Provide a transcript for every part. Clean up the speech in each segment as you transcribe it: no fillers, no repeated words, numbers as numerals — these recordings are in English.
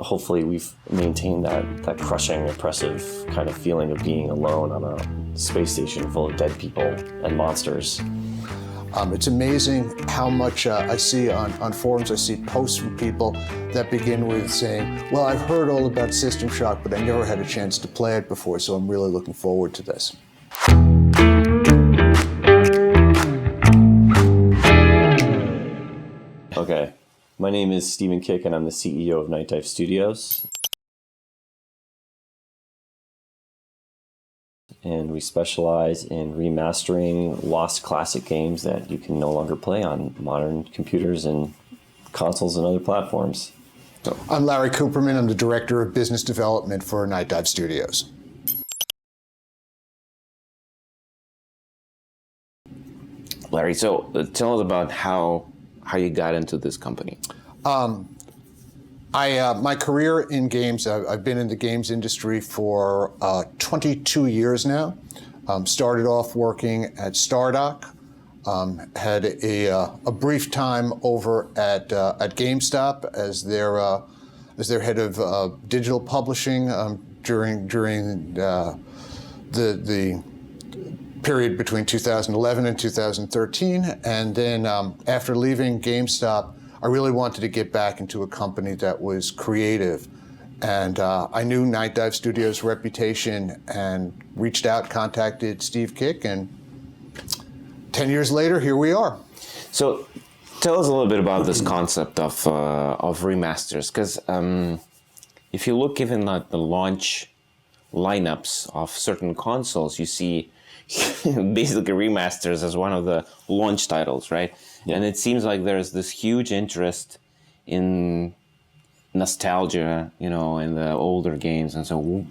Hopefully we've maintained that crushing, oppressive kind of feeling of being alone on a space station full of dead people and monsters. It's amazing how much I see on forums. I see posts from people that begin with saying, well, I've heard all about System Shock, but I never had a chance to play it before, so I'm really looking forward to this. Okay, my name is Stephen Kick, and I'm the CEO of Nightdive Studios. And we specialize in remastering lost classic games that you can no longer play on modern computers and consoles and other platforms. I'm Larry Kuperman. I'm the Director of Business Development for Nightdive Studios. Larry, so tell us about how you got into this company. My career in games, I've been in the games industry for 22 years now. Started off working at Stardock, had a brief time over at GameStop as their head of digital publishing during the period between 2011 and 2013, and then after leaving GameStop, I really wanted to get back into a company that was creative. And I knew Nightdive Studios' reputation and reached out, contacted Steve Kick, and 10 years later, here we are. So tell us a little bit about this concept of remasters, because if you look even at the launch lineups of certain consoles, you see basically remasters as one of the launch titles, right? Yeah. And it seems like there's this huge interest in nostalgia, in the older games. And so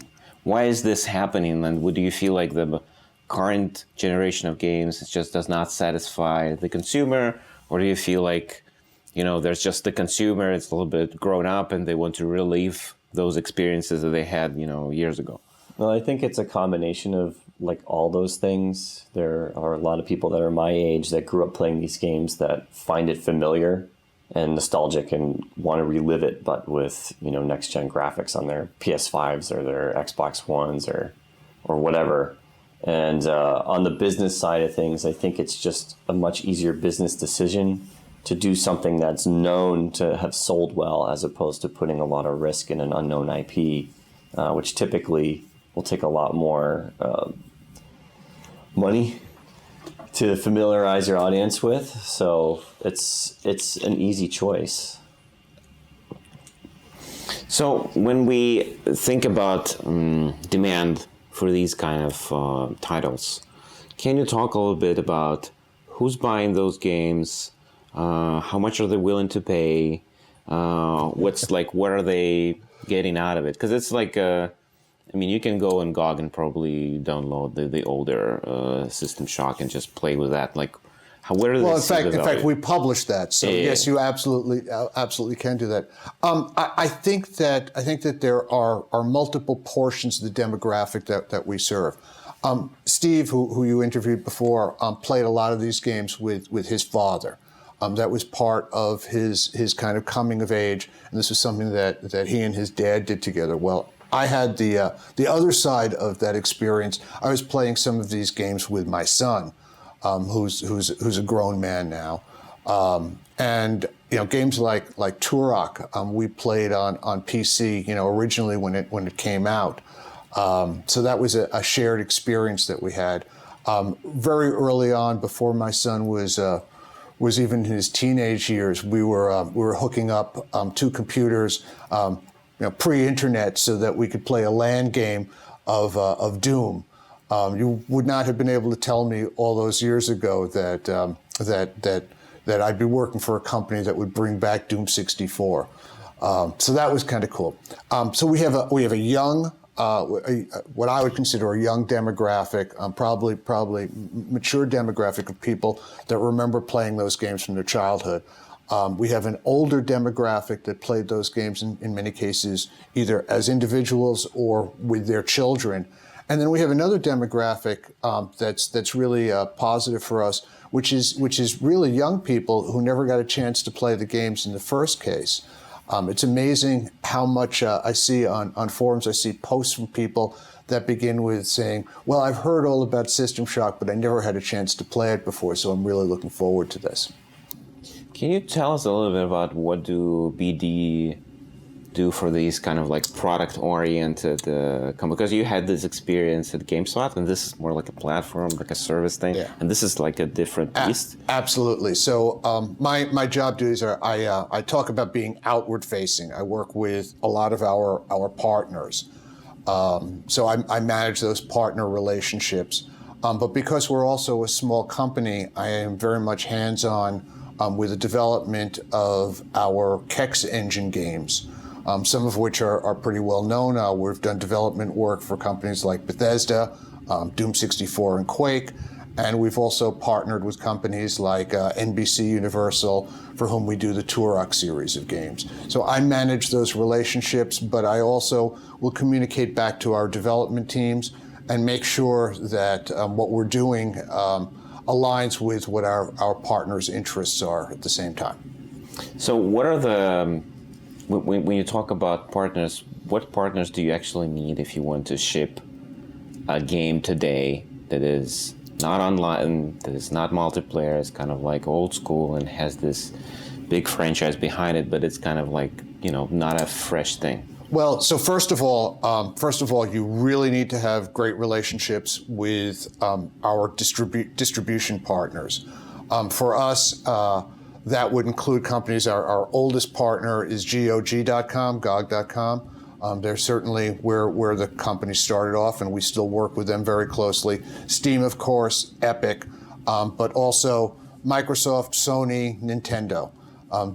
why is this happening? And do you feel like the current generation of games just does not satisfy the consumer? Or do you feel like, there's just the consumer, it's a little bit grown up and they want to relive those experiences that they had, years ago? Well, I think it's a combination of all those things. There are a lot of people that are my age that grew up playing these games that find it familiar and nostalgic and want to relive it, but with next gen graphics on their PS5s or their Xbox Ones or whatever. And on the business side of things, I think it's just a much easier business decision to do something that's known to have sold well, as opposed to putting a lot of risk in an unknown IP, which typically will take a lot more money to familiarize your audience with. So it's an easy choice. So when we think about demand for these kind of titles, can you talk a little bit about who's buying those games, how much are they willing to pay, what are they getting out of it? Because it's you can go on GOG and probably download the older System Shock and just play with that. Where do they see the value? In fact, we published that. So yes, you absolutely can do that. I think that there are multiple portions of the demographic that we serve. Steve, who you interviewed before, played a lot of these games with his father. That was part of his kind of coming of age, and this was something that he and his dad did together. Well, I had the other side of that experience. I was playing some of these games with my son, who's a grown man now, and games like Turok, we played on PC, originally when it came out. So that was a shared experience that we had. Very early on, before my son was even in his teenage years, we were hooking up two computers. Pre-internet, so that we could play a LAN game of Doom. You would not have been able to tell me all those years ago that I'd be working for a company that would bring back Doom 64. So that was kind of cool. So we have a young, what I would consider a young demographic, probably mature demographic of people that remember playing those games from their childhood. We have an older demographic that played those games in many cases either as individuals or with their children. And then we have another demographic that's really positive for us, which is really young people who never got a chance to play the games in the first case. It's amazing how much I see on forums. I see posts from people that begin with saying, well, I've heard all about System Shock, but I never had a chance to play it before, so I'm really looking forward to this. Can you tell us a little bit about what do BD do for these kind of like product-oriented because you had this experience at GameSpot, and this is more like a platform, like a service thing, and this is like a different beast. Absolutely. So my job duties are I talk about being outward-facing. I work with a lot of our partners. So I manage those partner relationships. But because we're also a small company, I am very much hands-on with the development of our KEX engine games, some of which are pretty well known. We've done development work for companies like Bethesda, Doom 64, and Quake. And we've also partnered with companies like NBC Universal, for whom we do the Turok series of games. So I manage those relationships, but I also will communicate back to our development teams and make sure that what we're doing aligns with what our partners' interests are at the same time. So what are the, when you talk about partners, what partners do you actually need if you want to ship a game today that is not online, that is not multiplayer, it's kind of like old school and has this big franchise behind it, but it's kind of like, not a fresh thing? Well, so first of all, you really need to have great relationships with our distribution partners. For us, that would include companies. Our oldest partner is GOG.com. They're certainly where the company started off, and we still work with them very closely. Steam, of course, Epic, but also Microsoft, Sony, Nintendo.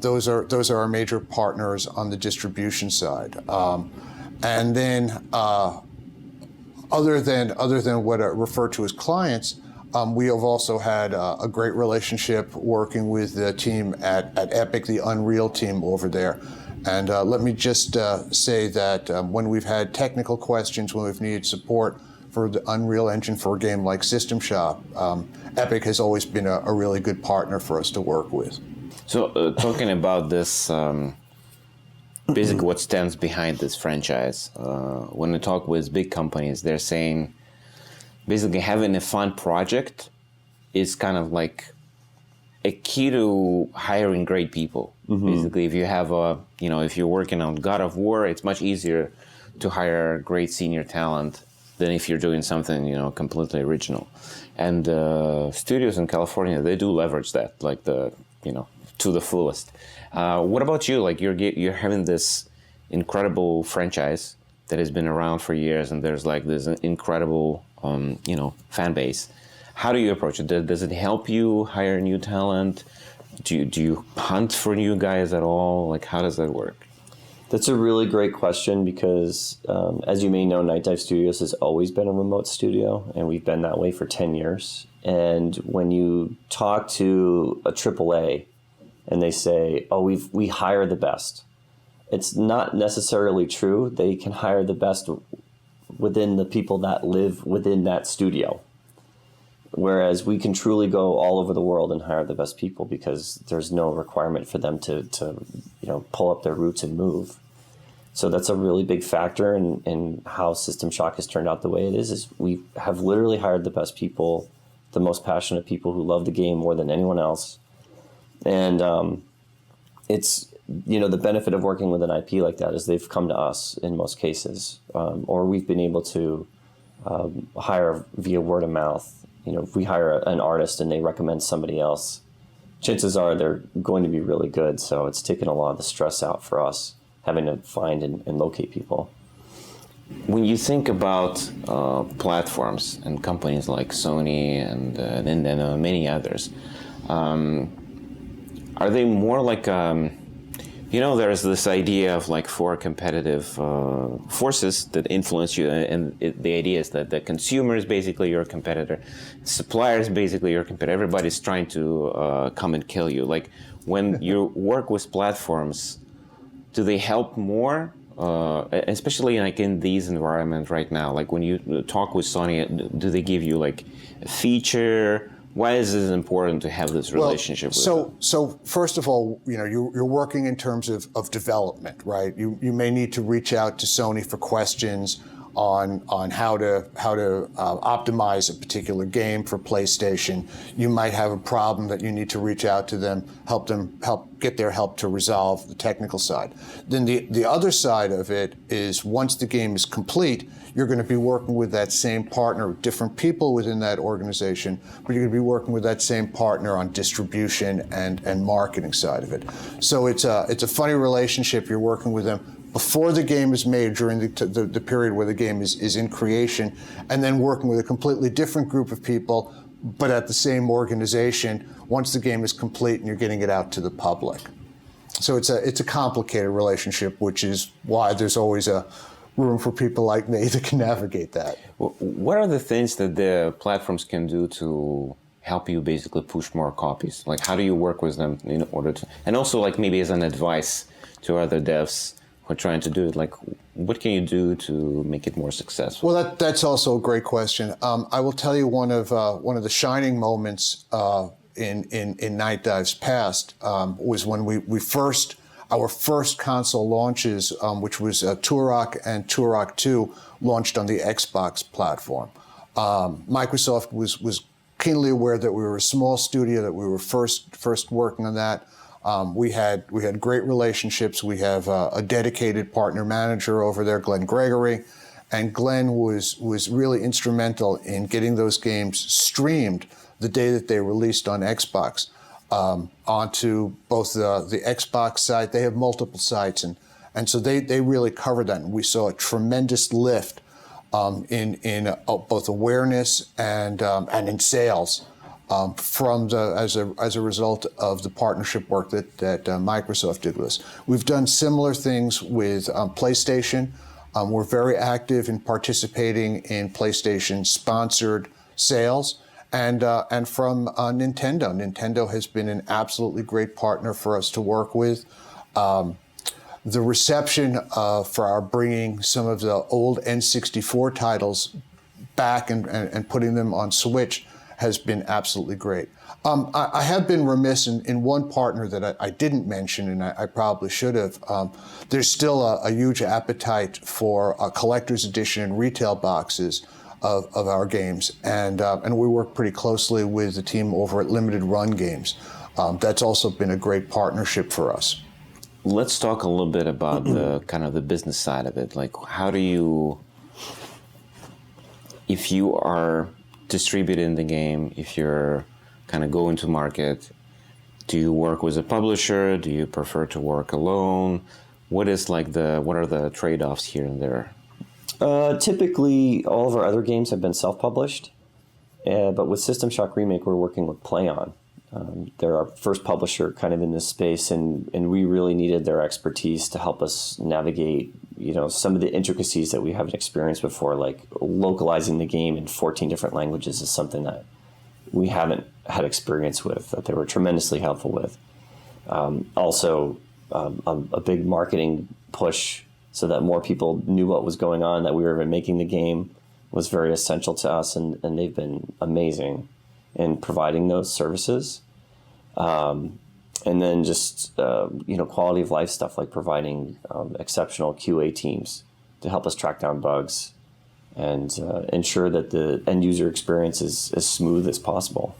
Those are our major partners on the distribution side. And then, other than what are referred to as clients, we have also had a great relationship working with the team at Epic, the Unreal team over there. And let me just say that when we've had technical questions, when we've needed support for the Unreal Engine for a game like System Shock, Epic has always been a really good partner for us to work with. So talking about this, basically what stands behind this franchise, when I talk with big companies, they're saying basically having a fun project is kind of like a key to hiring great people. Basically, if you have if you're working on God of War, it's much easier to hire great senior talent than if you're doing something, completely original. And studios in California, they do leverage that, like to the fullest. What about you? Like you're having this incredible franchise that has been around for years, and there's like this incredible, fan base. How do you approach it? Does it help you hire new talent? Do you hunt for new guys at all? Like, how does that work? That's a really great question because, as you may know, Nightdive Studios has always been a remote studio, and we've been that way for 10 years. And when you talk to a AAA and they say, oh, we hire the best, it's not necessarily true. They can hire the best within the people that live within that studio. Whereas we can truly go all over the world and hire the best people because there's no requirement for them to pull up their roots and move. So that's a really big factor in how System Shock has turned out the way it is we have literally hired the best people, the most passionate people who love the game more than anyone else. And it's, the benefit of working with an IP like that is they've come to us in most cases, or we've been able to hire via word of mouth. If we hire an artist and they recommend somebody else, chances are they're going to be really good. So it's taken a lot of the stress out for us having to find and locate people. When you think about platforms and companies like Sony and many others, are they more like, there's this idea of like four competitive forces that influence you, and the idea is that the consumer is basically your competitor, supplier is basically your competitor, everybody's trying to come and kill you. Like when you work with platforms, do they help more? Especially like in these environments right now, like when you talk with Sony, do they give you like a feature Why is it important to have this relationship with them? So first of all, you're working in terms of development, right? You may need to reach out to Sony for questions on how to optimize a particular game for PlayStation. You might have a problem that you need to reach out to them, get their help to resolve the technical side. Then the other side of it is once the game is complete, you're going to be working with that same partner, different people within that organization, but you're going to be working with that same partner on distribution and marketing side of it. So it's a funny relationship. You're working with them before the game is made, during the period where the game is in creation, and then working with a completely different group of people, but at the same organization once the game is complete and you're getting it out to the public. So it's a complicated relationship, which is why there's always a room for people like me that can navigate that. What are the things that the platforms can do to help you basically push more copies? Like, how do you work with them in order to, and also like maybe as an advice to other devs who are trying to do it, like what can you do to make it more successful? Well, that's also a great question. I will tell you one of the shining moments in Nightdive's past was when our first console launches, which was Turok and Turok 2, launched on the Xbox platform. Microsoft was keenly aware that we were a small studio, that we were first working on that. We had great relationships. We have a dedicated partner manager over there, Glenn Gregory, and Glenn was really instrumental in getting those games streamed the day that they released on Xbox. Onto both the Xbox site. They have multiple sites, and so they really covered that. And we saw a tremendous lift in both awareness and in sales as a result of the partnership work that Microsoft did with us. We've done similar things with PlayStation. We're very active in participating in PlayStation sponsored sales. And from Nintendo. Nintendo has been an absolutely great partner for us to work with. The reception for our bringing some of the old N64 titles back and putting them on Switch has been absolutely great. I have been remiss in one partner that I didn't mention, and I probably should have. There's still a huge appetite for collector's edition and retail boxes of our games, and we work pretty closely with the team over at Limited Run Games. That's also been a great partnership for us. Let's talk a little bit about the kind of the business side of it. Like, how do you, if you are distributing the game, if you're kind of going to market, do you work with a publisher? Do you prefer to work alone? What are the trade-offs here and there? Typically, all of our other games have been self-published, but with System Shock Remake, we're working with PlayOn. They're our first publisher kind of in this space, and we really needed their expertise to help us navigate, some of the intricacies that we haven't experienced before, like localizing the game in 14 different languages is something that we haven't had experience with, that they were tremendously helpful with. Also, a big marketing push so that more people knew what was going on, that we were making the game, was very essential to us, and they've been amazing in providing those services. And then just, quality of life stuff, like providing exceptional QA teams to help us track down bugs and ensure that the end user experience is as smooth as possible.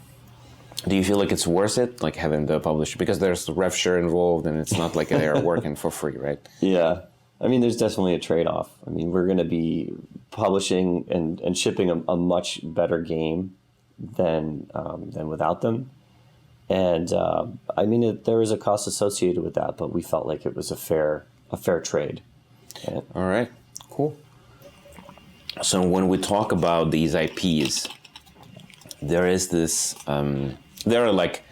Do you feel like it's worth it, like having the publisher? Because there's the rev share involved, and it's not like they're working for free, right? Yeah. I mean, there's definitely a trade-off. I mean, we're going to be publishing and shipping a much better game than without them. And there is a cost associated with that, but we felt like it was a fair trade. All right, cool. So when we talk about these IPs, there is this. There are like,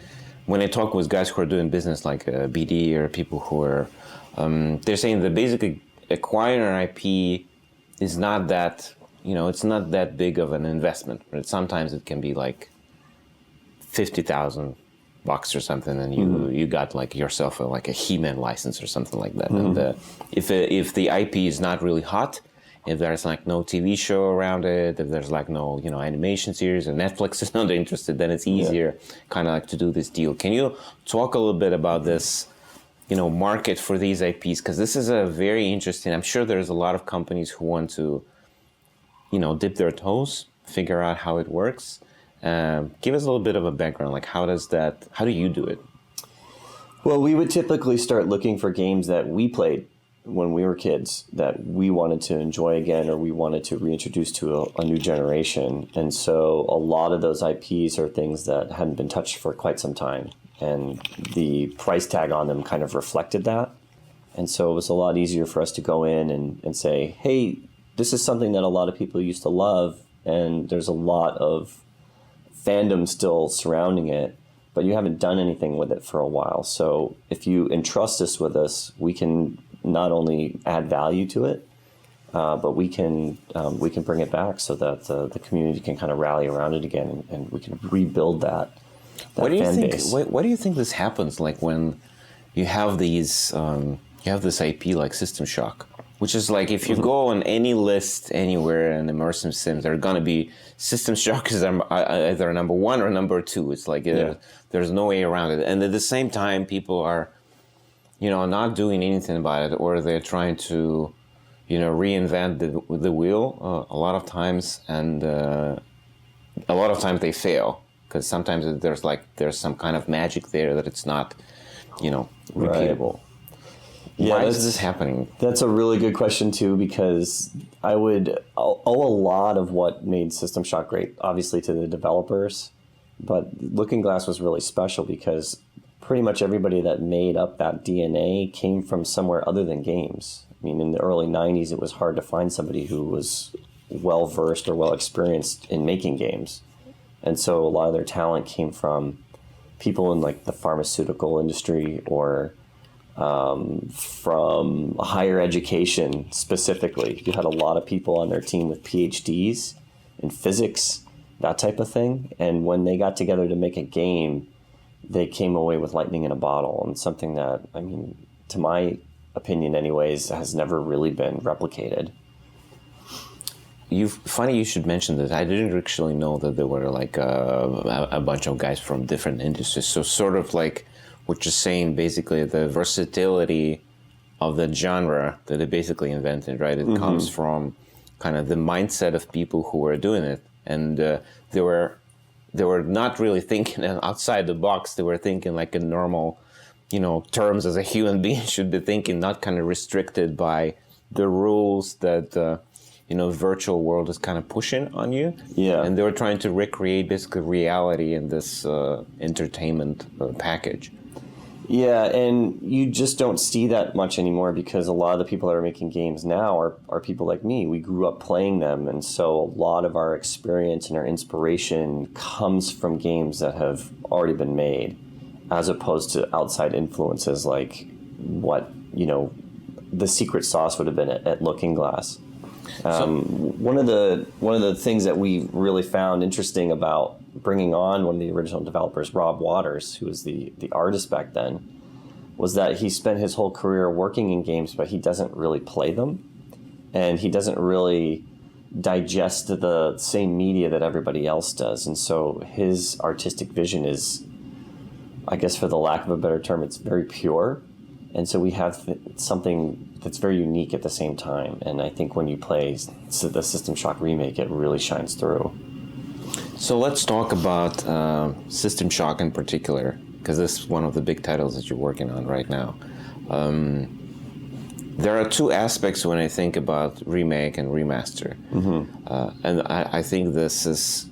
when I talk with guys who are doing business like BD or people who are. They're saying that basically acquiring an IP is not that, it's not that big of an investment. But sometimes it can be like $50,000 or something, and you got like yourself a He-Man license or something like that. Mm-hmm. And if the IP is not really hot, if there's like no TV show around it, if there's like no, animation series, and Netflix is not interested, then it's easier kind of like to do this deal. Can you talk a little bit about this, market for these IPs? Because this is a very interesting, I'm sure there's a lot of companies who want to, dip their toes, figure out how it works. Give us a little bit of a background, like how do you do it? Well, we would typically start looking for games that we played when we were kids that we wanted to enjoy again, or we wanted to reintroduce to a new generation. And so a lot of those IPs are things that hadn't been touched for quite some time. And the price tag on them kind of reflected that. And so it was a lot easier for us to go in and say, hey, this is something that a lot of people used to love, and there's a lot of fandom still surrounding it, but you haven't done anything with it for a while. So if you entrust this with us, we can not only add value to it, but we can bring it back so that the community can kind of rally around it again, and we can rebuild that fan base. What do you think this happens like when you have these you have this IP like System Shock, which is like if you go on any list anywhere in immersive sims, they're gonna be System Shock is either number one or number two. It's like there's no way around it. And at the same time, people are not doing anything about it, or they're trying to reinvent the wheel a lot of times, and a lot of times they fail because sometimes there's some kind of magic there that it's not repeatable. Right. Why is this happening? That's a really good question too, because I would owe a lot of what made System Shock great, obviously, to the developers. But Looking Glass was really special because pretty much everybody that made up that DNA came from somewhere other than games. I mean, in the early 90s, it was hard to find somebody who was well-versed or well-experienced in making games. And so a lot of their talent came from people in like the pharmaceutical industry, or from higher education specifically. You had a lot of people on their team with PhDs in physics, that type of thing. And when they got together to make a game, they came away with lightning in a bottle, and something that, I mean, to my opinion anyways, has never really been replicated. Funny you should mention this. I didn't actually know that there were like a bunch of guys from different industries. So sort of like what you're saying, basically the versatility of the genre that they basically invented, right? It comes from kind of the mindset of people who were doing it. And they were not really thinking outside the box. They were thinking like in normal, terms as a human being should be thinking, not kind of restricted by the rules that, virtual world is kind of pushing on you. Yeah. And they were trying to recreate basically reality in this entertainment package. Yeah, and you just don't see that much anymore because a lot of the people that are making games now are people like me. We grew up playing them, and so a lot of our experience and our inspiration comes from games that have already been made, as opposed to outside influences like what, the secret sauce would have been at Looking Glass. One of the things that we really found interesting about bringing on one of the original developers, Rob Waters, who was the artist back then, was that he spent his whole career working in games, but he doesn't really play them, and he doesn't really digest the same media that everybody else does. And so his artistic vision is, I guess for the lack of a better term, it's very pure. And so we have something that's very unique at the same time. And I think when you play the System Shock remake, it really shines through. So let's talk about System Shock in particular, because this is one of the big titles that you're working on right now. There are two aspects when I think about remake and remaster. And I think this is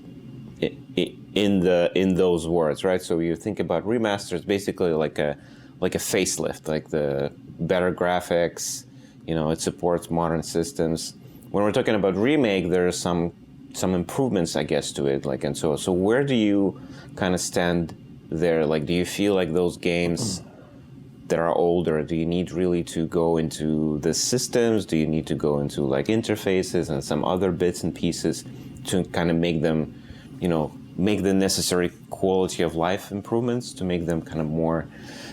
in those words, right? So you think about remaster, it's basically like a facelift, like the better graphics, it supports modern systems. When we're talking about remake, there are some improvements, I guess, to it. Like, and so where do you kind of stand there? Like, do you feel like those games that are older, do you need really to go into the systems? Do you need to go into like interfaces and some other bits and pieces to kind of make them, make the necessary quality of life improvements to make them kind of more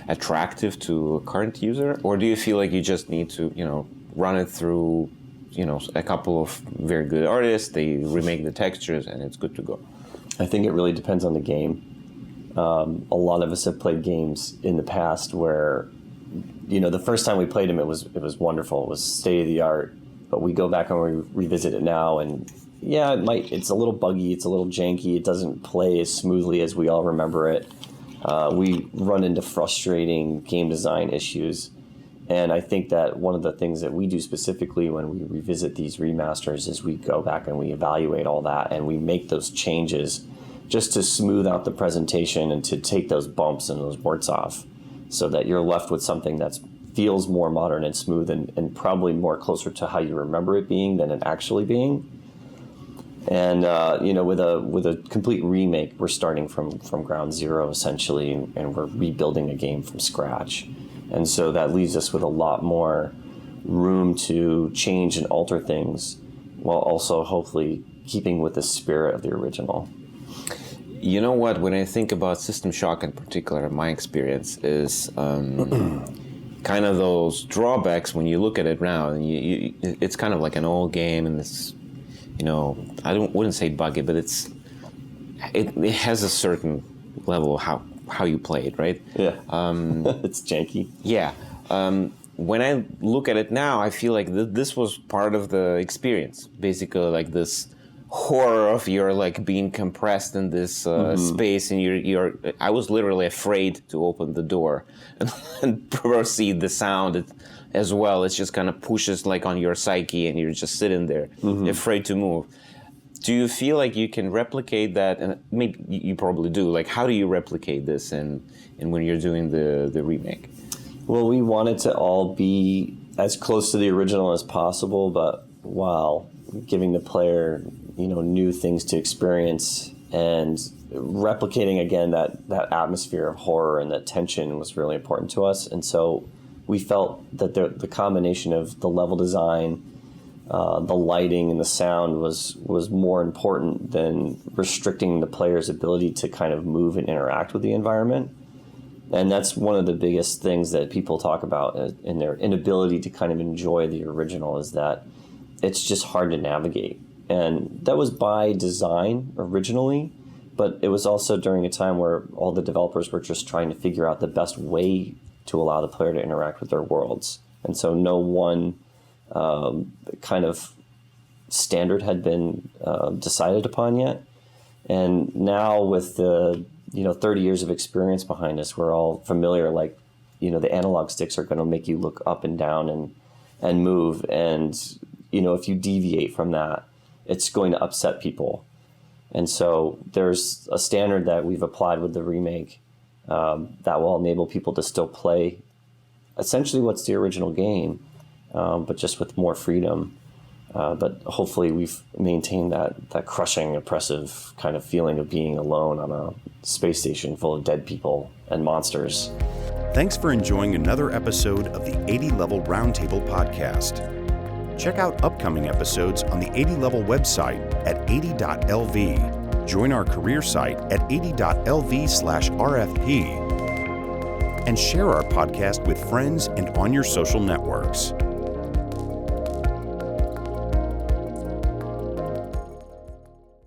attractive to a current user? Or do you feel like you just need to, run it through a couple of very good artists. They remake the textures, and it's good to go. I think it really depends on the game. A lot of us have played games in the past where, the first time we played them, it was wonderful. It was state of the art. But we go back and we revisit it now, and yeah, it's a little buggy, it's a little janky, it doesn't play as smoothly as we all remember it. We run into frustrating game design issues. And I think that one of the things that we do specifically when we revisit these remasters is we go back and we evaluate all that and we make those changes just to smooth out the presentation and to take those bumps and those warts off so that you're left with something that feels more modern and smooth and probably more closer to how you remember it being than it actually being. And with a complete remake, we're starting from ground zero essentially, and we're rebuilding a game from scratch. And so that leaves us with a lot more room to change and alter things while also hopefully keeping with the spirit of the original. You know what? When I think about System Shock in particular, my experience is kind of those drawbacks when you look at it now. And it's kind of like an old game, and it's, I wouldn't say buggy, but it has a certain level of how you play it, right? Yeah. It's janky. Yeah. When I look at it now, I feel like this was part of the experience. Basically, like this horror of you're like being compressed in this space, and I was literally afraid to open the door and proceed the sound as well. It just kind of pushes like on your psyche, and you're just sitting there, afraid to move. Do you feel like you can replicate that? And maybe you probably do. Like, how do you replicate this and when you're doing the remake? Well, we want it to all be as close to the original as possible, but while giving the player, new things to experience and replicating again that atmosphere of horror and that tension was really important to us. And so we felt that the combination of the level design, the lighting and the sound was more important than restricting the player's ability to kind of move and interact with the environment. And that's one of the biggest things that people talk about in their inability to kind of enjoy the original, is that it's just hard to navigate. And that was by design originally, but it was also during a time where all the developers were just trying to figure out the best way to allow the player to interact with their worlds. And so no one kind of standard had been decided upon yet. And now with the 30 years of experience behind us, we're all familiar, like, the analog sticks are going to make you look up and down and move. And, if you deviate from that, it's going to upset people. And so there's a standard that we've applied with the remake that will enable people to still play essentially what's the original game, but just with more freedom. But hopefully we've maintained that crushing, oppressive kind of feeling of being alone on a space station full of dead people and monsters. Thanks for enjoying another episode of the 80 Level Roundtable podcast. Check out upcoming episodes on the 80 Level website at 80.lv. Join our career site at 80.lv/RFP. And share our podcast with friends and on your social networks.